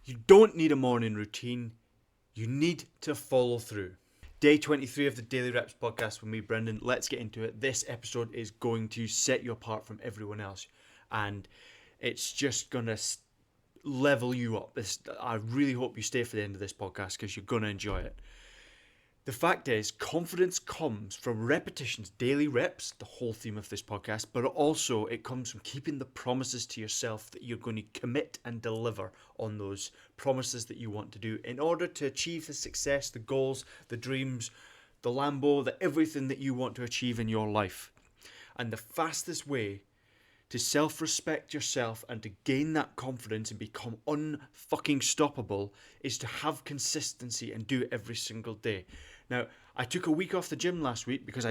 You don't need a morning routine. You need to follow through. Day 23 of the Daily Reps podcast with me, Brendan. Let's get into it. This episode is going to set you apart from everyone else, and it's just going to level you up. I really hope you stay for the end of this podcast because you're going to enjoy it. The fact is, confidence comes from repetitions, daily reps, the whole theme of this podcast, but also it comes from keeping the promises to yourself that you're going to commit and deliver on those promises that you want to do in order to achieve the success, the goals, the dreams, the Lambo, everything that you want to achieve in your life. And the fastest way to self-respect yourself and to gain that confidence and become unfucking stoppable is to have consistency and do it every single day. Now, I took a week off the gym last week because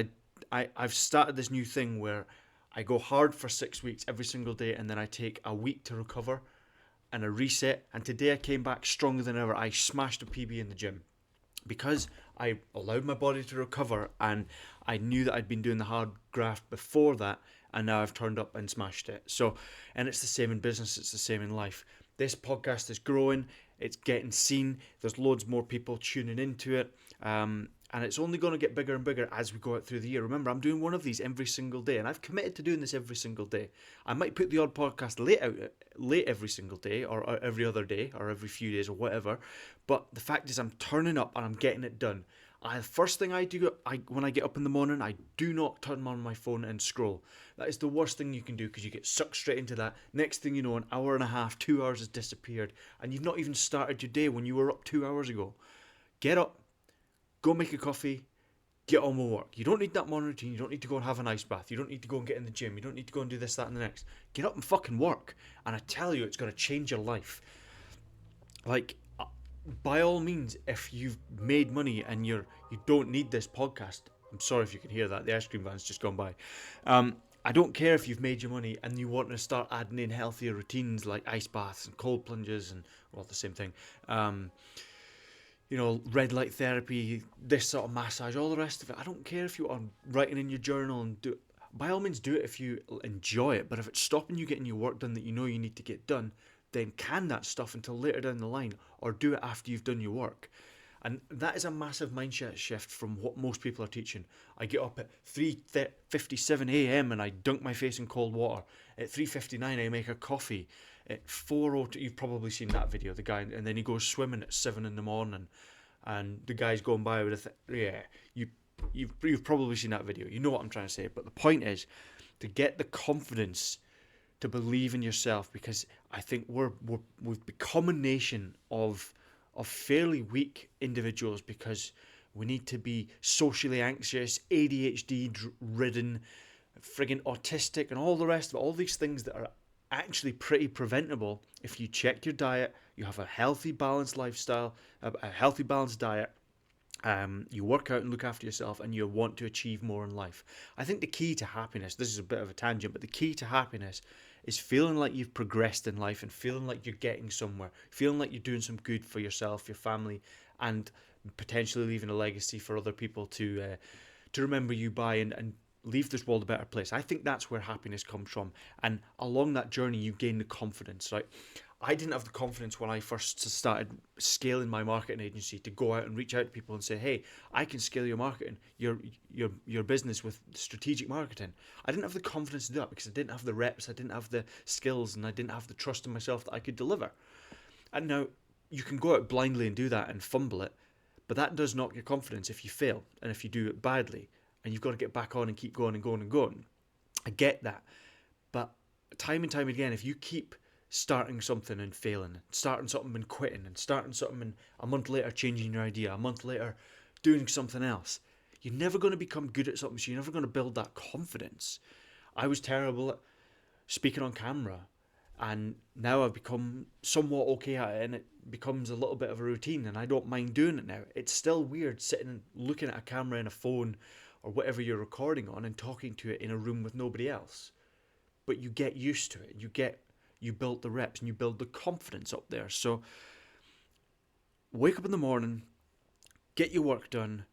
I've started this new thing where I go hard for 6 weeks every single day and then I take a week to recover and a reset. And today I came back stronger than ever. I smashed a PB in the gym because I allowed my body to recover, and I knew that I'd been doing the hard graft before that, and now I've turned up and smashed it. So, and it's the same in business, it's the same in life. This podcast is growing, it's getting seen, there's loads more people tuning into it, and it's only going to get bigger and bigger as we go out through the year. Remember, I'm doing one of these every single day, and I've committed to doing this every single day. I might put the odd podcast late every single day, or every other day, or every few days, or whatever, but the fact is I'm turning up and I'm getting it done. First thing I do when I get up in the morning, I do not turn on my phone and scroll. That is the worst thing you can do because you get sucked straight into that. Next thing you know, an hour and a half, 2 hours has disappeared, and you've not even started your day when you were up 2 hours ago. Get up, go make a coffee, get on with work. You don't need that morning routine. You don't need to go and have an ice bath. You don't need to go and get in the gym. You don't need to go and do this, that, and the next. Get up and fucking work. And I tell you, it's going to change your life. Like, by all means, if you've made money and you don't need this podcast, I'm sorry if you can hear that. The ice cream van's just gone by. I don't care if you've made your money and you want to start adding in healthier routines like ice baths and cold plunges and, well, the same thing. Red light therapy, this sort of massage, all the rest of it. I don't care if you are writing in your journal and do it. By all means, do it if you enjoy it. But if it's stopping you getting your work done that you know you need to get done, then can that stuff until later down the line, or do it after you've done your work. And that is a massive mindset shift from what most people are teaching. I get up at 3:57 a.m. and I dunk my face in cold water. At 3:59 I make a coffee. At 4:02, you've probably seen that video, the guy, and then he goes swimming at 7 in the morning, and the guy's going by with you've probably seen that video. You know what I'm trying to say. But the point is to get the confidence to believe in yourself, because I think we've become a nation of fairly weak individuals because we need to be socially anxious, ADHD ridden, friggin' autistic, and all the rest of it. All these things that are actually pretty preventable if you check your diet, you have a healthy, balanced lifestyle, a healthy, balanced diet. You work out and look after yourself, and you want to achieve more in life. I think the key to happiness, this is a bit of a tangent, but the key to happiness is feeling like you've progressed in life and feeling like you're getting somewhere, feeling like you're doing some good for yourself, your family, and potentially leaving a legacy for other people to remember you by and leave this world a better place. I think that's where happiness comes from. And along that journey, you gain the confidence, right? I didn't have the confidence when I first started scaling my marketing agency to go out and reach out to people and say, hey, I can scale your marketing, your business with strategic marketing. I didn't have the confidence to do that because I didn't have the reps, I didn't have the skills, and I didn't have the trust in myself that I could deliver. And now you can go out blindly and do that and fumble it, but that does knock your confidence if you fail and if you do it badly, and you've got to get back on and keep going and going and going. I get that. But time and time again, if you keep starting something and failing, starting something and quitting, and starting something and a month later changing your idea, a month later doing something else, you're never going to become good at something, so you're never going to build that confidence. I was terrible at speaking on camera, and now I've become somewhat okay at it, and it becomes a little bit of a routine, and I don't mind doing it now. It's still weird sitting and looking at a camera and a phone or whatever you're recording on and talking to it in a room with nobody else, but you get used to it. You build the reps and you build the confidence up there. So wake up in the morning, get your work done,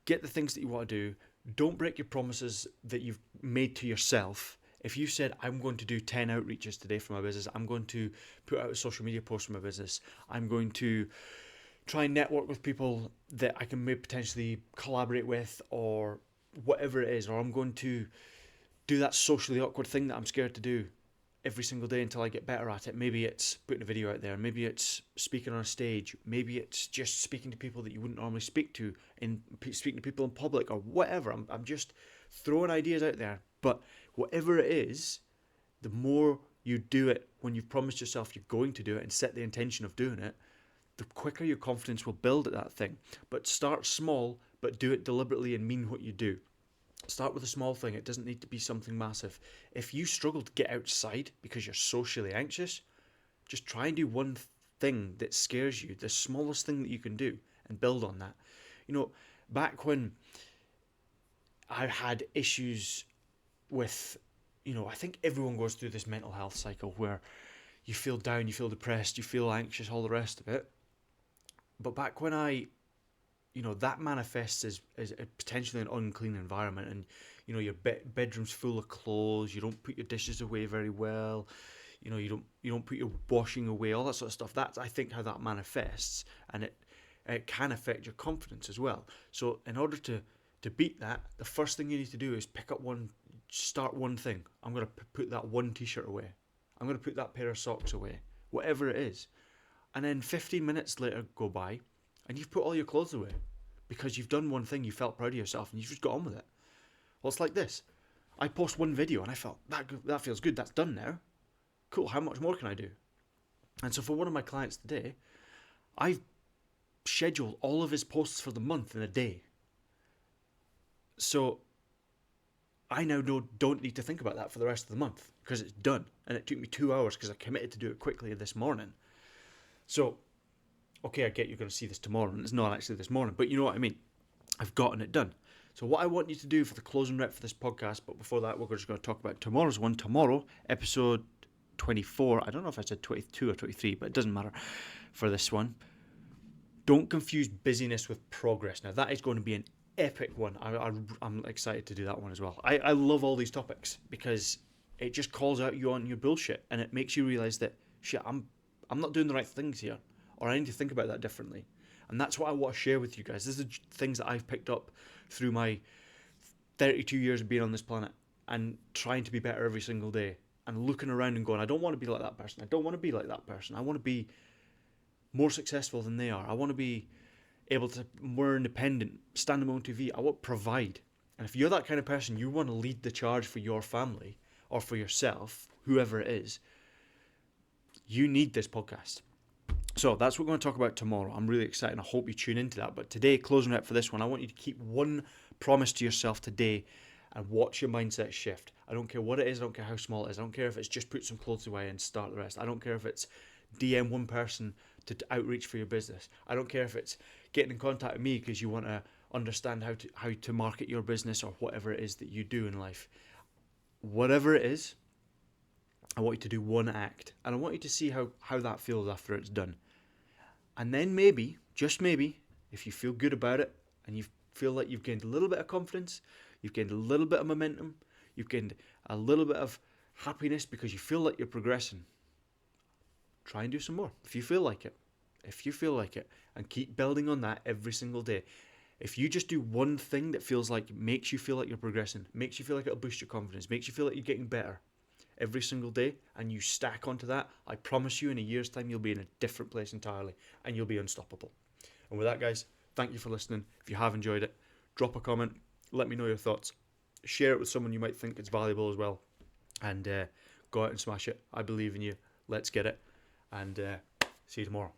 get the things that you want to do. Don't break your promises that you've made to yourself If you said, I'm going to do 10 outreaches today for my business, I'm going to put out a social media post for my business, I'm going to try and network with people that I can maybe potentially collaborate with, or whatever it is, or I'm going to do that socially awkward thing that I'm scared to do every single day until I get better at it. Maybe it's putting a video out there, maybe it's speaking on a stage, maybe it's just speaking to people that you wouldn't normally speak to, in speaking to people in public, or whatever. I'm just throwing ideas out there. But whatever it is, the more you do it when you've promised yourself you're going to do it and set the intention of doing it, the quicker your confidence will build at that thing. But start small, but do it deliberately and mean what you do. Start with a small thing. It doesn't need to be something massive. If you struggle to get outside because you're socially anxious, just try and do one thing that scares you, the smallest thing that you can do, and build on that. You know, back when I had issues with, I think everyone goes through this mental health cycle where you feel down, you feel depressed, you feel anxious, all the rest of it. But back when that manifests as potentially an unclean environment, and your bedroom's full of clothes, you don't put your dishes away very well, you don't put your washing away, all that sort of stuff. That's, I think, how that manifests, and it can affect your confidence as well. So in order to beat that, the first thing you need to do is start one thing. I'm going to put that one t-shirt away, I'm going to put that pair of socks away, whatever it is. And then 15 minutes later go by, and you've put all your clothes away because you've done one thing, you felt proud of yourself, and you've just got on with it. Well, it's like this. I post one video and I felt, that feels good, that's done now. Cool, how much more can I do? And so for one of my clients today, I've scheduled all of his posts for the month in a day. So I now don't need to think about that for the rest of the month because it's done. And it took me 2 hours because I committed to do it quickly this morning. So, okay, I get you're going to see this tomorrow, and it's not actually this morning, but you know what I mean. I've gotten it done. So what I want you to do for the closing rep for this podcast, but before that, we're just going to talk about tomorrow's one. Tomorrow, episode 24. I don't know if I said 22 or 23, but it doesn't matter for this one. Don't confuse busyness with progress. Now, that is going to be an epic one. I'm excited to do that one as well. I love all these topics because it just calls out you on your bullshit, and it makes you realize that, shit, I'm not doing the right things here, or I need to think about that differently. And that's what I want to share with you guys. These are things that I've picked up through my 32 years of being on this planet and trying to be better every single day, and looking around and going, I don't want to be like that person. I don't want to be like that person. I want to be more successful than they are. I want to be able to be more independent, stand on my own TV. I want to provide. And if you're that kind of person, you want to lead the charge for your family or for yourself, whoever it is, you need this podcast. So that's what we're going to talk about tomorrow. I'm really excited. I hope you tune into that. But today, closing up for this one, I want you to keep one promise to yourself today and watch your mindset shift. I don't care what it is. I don't care how small it is. I don't care if it's just put some clothes away and start the rest. I don't care if it's DM one person to outreach for your business. I don't care if it's getting in contact with me because you want to understand how to market your business or whatever it is that you do in life. Whatever it is, I want you to do one act, and I want you to see how that feels after it's done. And then maybe, just maybe, if you feel good about it and you feel like you've gained a little bit of confidence, you've gained a little bit of momentum, you've gained a little bit of happiness because you feel like you're progressing, try and do some more if you feel like it. If you feel like it, and keep building on that every single day. If you just do one thing that makes you feel like you're progressing, makes you feel like it'll boost your confidence, makes you feel like you're getting better every single day, and you stack onto that, I promise you in a year's time you'll be in a different place entirely, and you'll be unstoppable. And with that, guys, thank you for listening. If you have enjoyed it, drop a comment, let me know your thoughts, share it with someone you might think it's valuable as well, and go out and smash it. I believe in you. Let's get it, and see you tomorrow.